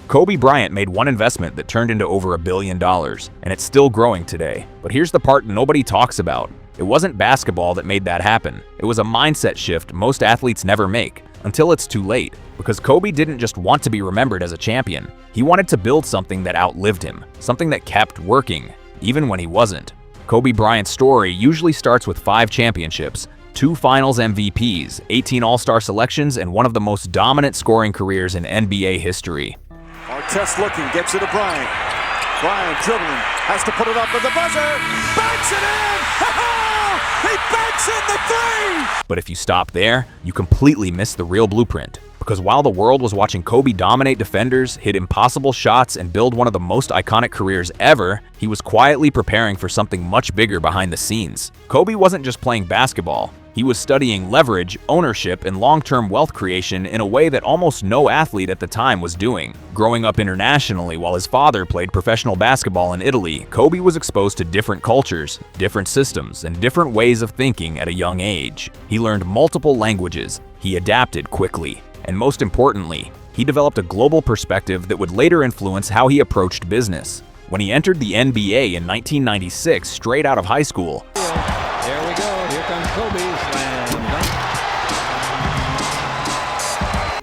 Kobe Bryant made one investment that turned into over $1 billion, and it's still growing today. But here's the part nobody talks about. It wasn't basketball that made that happen. It was a mindset shift most athletes never make, until it's too late. Because Kobe didn't just want to be remembered as a champion. He wanted to build something that outlived him, something that kept working, even when he wasn't. Kobe Bryant's story usually starts with 5 championships, 2 finals MVPs, 18 All-Star selections, and one of the most dominant scoring careers in NBA history. Artest looking, gets it to Bryant. Bryant dribbling, has to put it up with the buzzer, banks it in! He banks in the 3! But if you stop there, you completely miss the real blueprint. Because while the world was watching Kobe dominate defenders, hit impossible shots, and build one of the most iconic careers ever, he was quietly preparing for something much bigger behind the scenes. Kobe wasn't just playing basketball. He was studying leverage, ownership, and long-term wealth creation in a way that almost no athlete at the time was doing. Growing up internationally while his father played professional basketball in Italy, Kobe was exposed to different cultures, different systems, and different ways of thinking at a young age. He learned multiple languages, he adapted quickly, and most importantly, he developed a global perspective that would later influence how he approached business. When he entered the NBA in 1996 straight out of high school, there we go, here comes Kobe.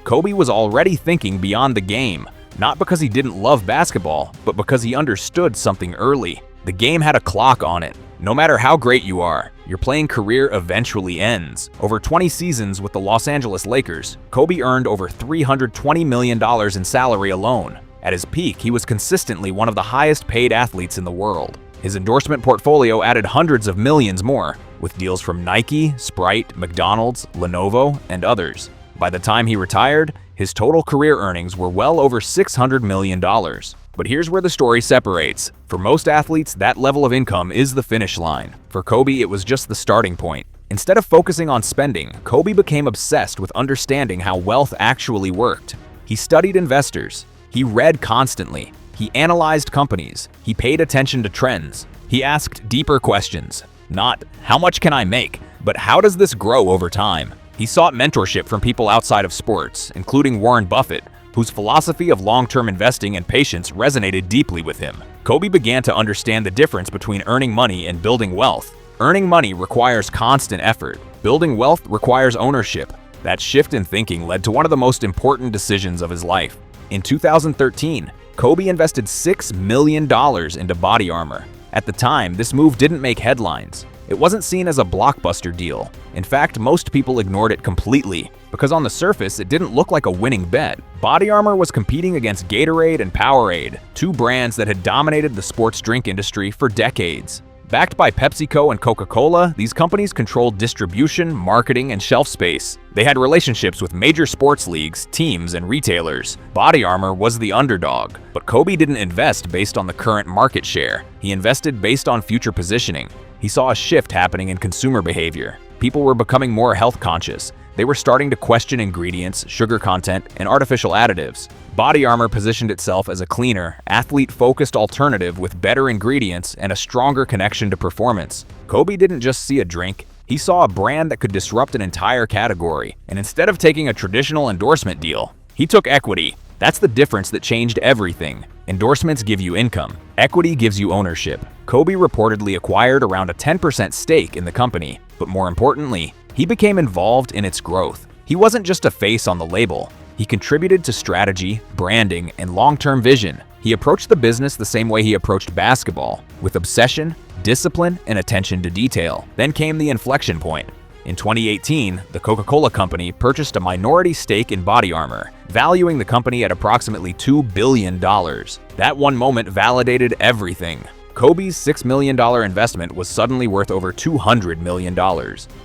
Kobe was already thinking beyond the game, not because he didn't love basketball, but because he understood something early. The game had a clock on it. No matter how great you are, your playing career eventually ends. Over 20 seasons with the Los Angeles Lakers, Kobe earned over $320 million in salary alone. At his peak, he was consistently one of the highest paid athletes in the world. His endorsement portfolio added hundreds of millions more, with deals from Nike, Sprite, McDonald's, Lenovo, and others. By the time he retired, his total career earnings were well over $600 million. But here's where the story separates. For most athletes, that level of income is the finish line. For Kobe, it was just the starting point. Instead of focusing on spending, Kobe became obsessed with understanding how wealth actually worked. He studied investors. He read constantly. He analyzed companies. He paid attention to trends. He asked deeper questions. Not, how much can I make? But how does this grow over time? He sought mentorship from people outside of sports, including Warren Buffett, whose philosophy of long-term investing and patience resonated deeply with him. Kobe began to understand the difference between earning money and building wealth. Earning money requires constant effort. Building wealth requires ownership. That shift in thinking led to one of the most important decisions of his life. In 2013, Kobe invested $6 million into BodyArmor. At the time, this move didn't make headlines. It wasn't seen as a blockbuster deal. In fact, most people ignored it completely, because on the surface, it didn't look like a winning bet. BodyArmor was competing against Gatorade and Powerade, 2 brands that had dominated the sports drink industry for decades. Backed by PepsiCo and Coca-Cola, these companies controlled distribution, marketing, and shelf space. They had relationships with major sports leagues, teams, and retailers. BodyArmor was the underdog, but Kobe didn't invest based on the current market share. He invested based on future positioning. He saw a shift happening in consumer behavior. People were becoming more health conscious. They were starting to question ingredients, sugar content, and artificial additives. BodyArmor positioned itself as a cleaner, athlete-focused alternative with better ingredients and a stronger connection to performance. Kobe didn't just see a drink, he saw a brand that could disrupt an entire category. And instead of taking a traditional endorsement deal, he took equity. That's the difference that changed everything. Endorsements give you income. Equity gives you ownership. Kobe reportedly acquired around a 10% stake in the company, but more importantly, he became involved in its growth. He wasn't just a face on the label. He contributed to strategy, branding, and long-term vision. He approached the business the same way he approached basketball, with obsession, discipline, and attention to detail. Then came the inflection point. In 2018, the Coca-Cola Company purchased a minority stake in BodyArmor, valuing the company at approximately $2 billion. That one moment validated everything. Kobe's $6 million investment was suddenly worth over $200 million.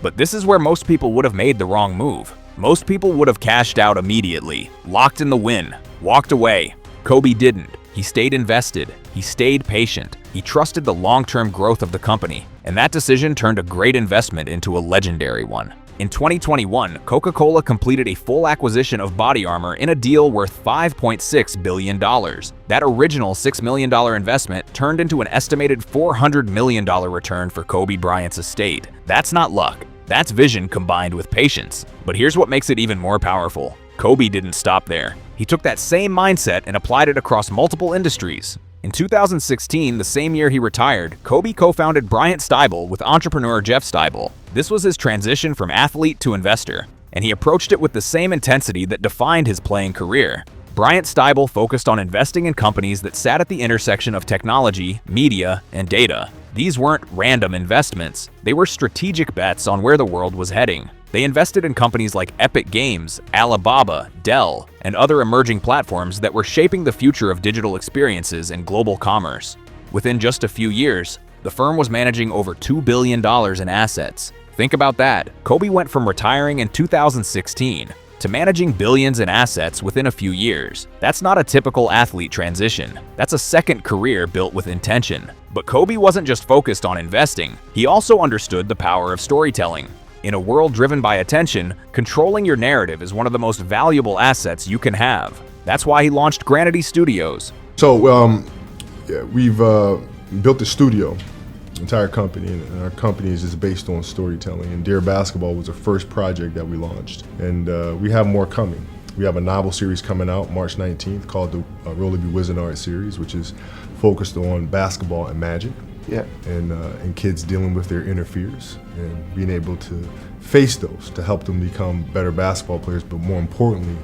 But this is where most people would have made the wrong move. Most people would have cashed out immediately, locked in the win, walked away. Kobe didn't. He stayed invested. He stayed patient. He trusted the long-term growth of the company, and that decision turned a great investment into a legendary one. In 2021, Coca-Cola completed a full acquisition of BodyArmor in a deal worth $5.6 billion. That original $6 million investment turned into an estimated $400 million return for Kobe Bryant's estate. That's not luck. That's vision combined with patience. But here's what makes it even more powerful. Kobe didn't stop there. He He took that same mindset and applied it across multiple industries. In 2016, the same year he retired, Kobe co-founded Bryant Stibel with entrepreneur Jeff Stibel. This was his transition from athlete to investor, and he approached it with the same intensity that defined his playing career. Bryant Stibel focused on investing in companies that sat at the intersection of technology, media, and data. These weren't random investments. They were strategic bets on where the world was heading. They invested in companies like Epic Games, Alibaba, Dell, and other emerging platforms that were shaping the future of digital experiences and global commerce. Within just a few years, the firm was managing over $2 billion in assets. Think about that. Kobe went from retiring in 2016 to managing billions in assets within a few years. That's not a typical athlete transition. That's a second career built with intention. But Kobe wasn't just focused on investing. He also understood the power of storytelling. In a world driven by attention, controlling your narrative is one of the most valuable assets you can have. That's why he launched Granity Studios. So we've built a studio, entire company, and our company is just based on storytelling. And Dear Basketball was the first project that we launched, and we have more coming. We have a novel series coming out March 19th called the Roller Be Wizardart series, which is focused on basketball and magic. Yeah. And kids dealing with their inner fears and being able to face those to help them become better basketball players, but more importantly,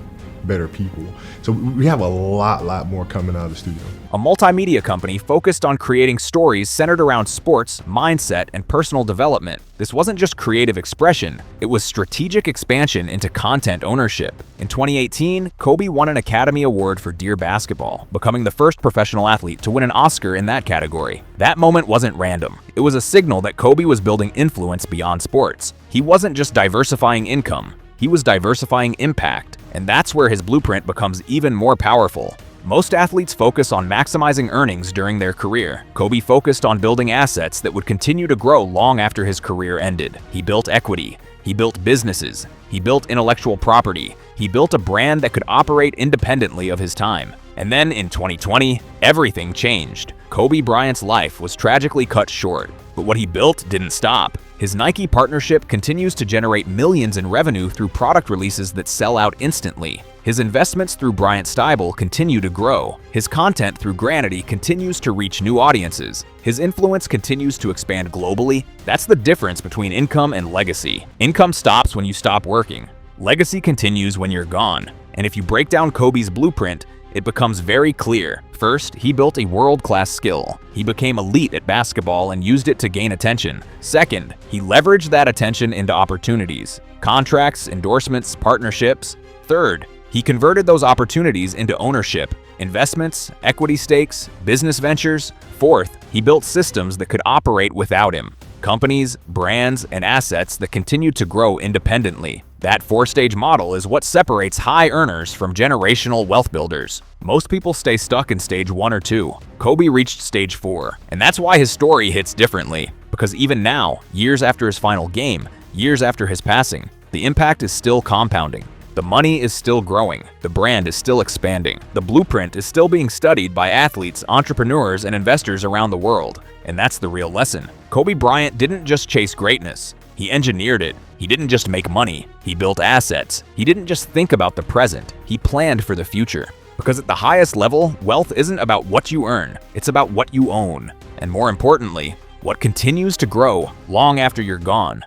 better people. So we have a lot more coming out of the studio. A multimedia company focused on creating stories centered around sports, mindset, and personal development. This wasn't just creative expression, it was strategic expansion into content ownership. In 2018, Kobe won an Academy Award for Dear Basketball, becoming the first professional athlete to win an Oscar in that category. That moment wasn't random. It was a signal that Kobe was building influence beyond sports. He wasn't just diversifying income, he was diversifying impact. And that's where his blueprint becomes even more powerful. Most athletes focus on maximizing earnings during their career. Kobe focused on building assets that would continue to grow long after his career ended. He built equity. He built businesses. He built intellectual property. He built a brand that could operate independently of his time. And then in 2020, everything changed. Kobe Bryant's life was tragically cut short. But what he built didn't stop. His Nike partnership continues to generate millions in revenue through product releases that sell out instantly. His investments through Bryant Stibel continue to grow. His content through Granity continues to reach new audiences. His influence continues to expand globally. That's the difference between income and legacy. Income stops when you stop working. Legacy continues when you're gone. And if you break down Kobe's blueprint, it becomes very clear. First, he built a world-class skill. He became elite at basketball and used it to gain attention. Second, he leveraged that attention into opportunities, contracts, endorsements, partnerships. Third, he converted those opportunities into ownership, investments, equity stakes, business ventures. Fourth, he built systems that could operate without him. Companies, brands, and assets that continued to grow independently. That four-stage model is what separates high earners from generational wealth builders. Most people stay stuck in stage 1 or 2. Kobe reached stage 4, and that's why his story hits differently. Because even now, years after his final game, years after his passing, the impact is still compounding. The money is still growing. The brand is still expanding. The blueprint is still being studied by athletes, entrepreneurs, and investors around the world. And that's the real lesson. Kobe Bryant didn't just chase greatness. He engineered it. He didn't just make money. He built assets. He didn't just think about the present. He planned for the future. Because at the highest level, wealth isn't about what you earn. It's about what you own. And more importantly, what continues to grow long after you're gone.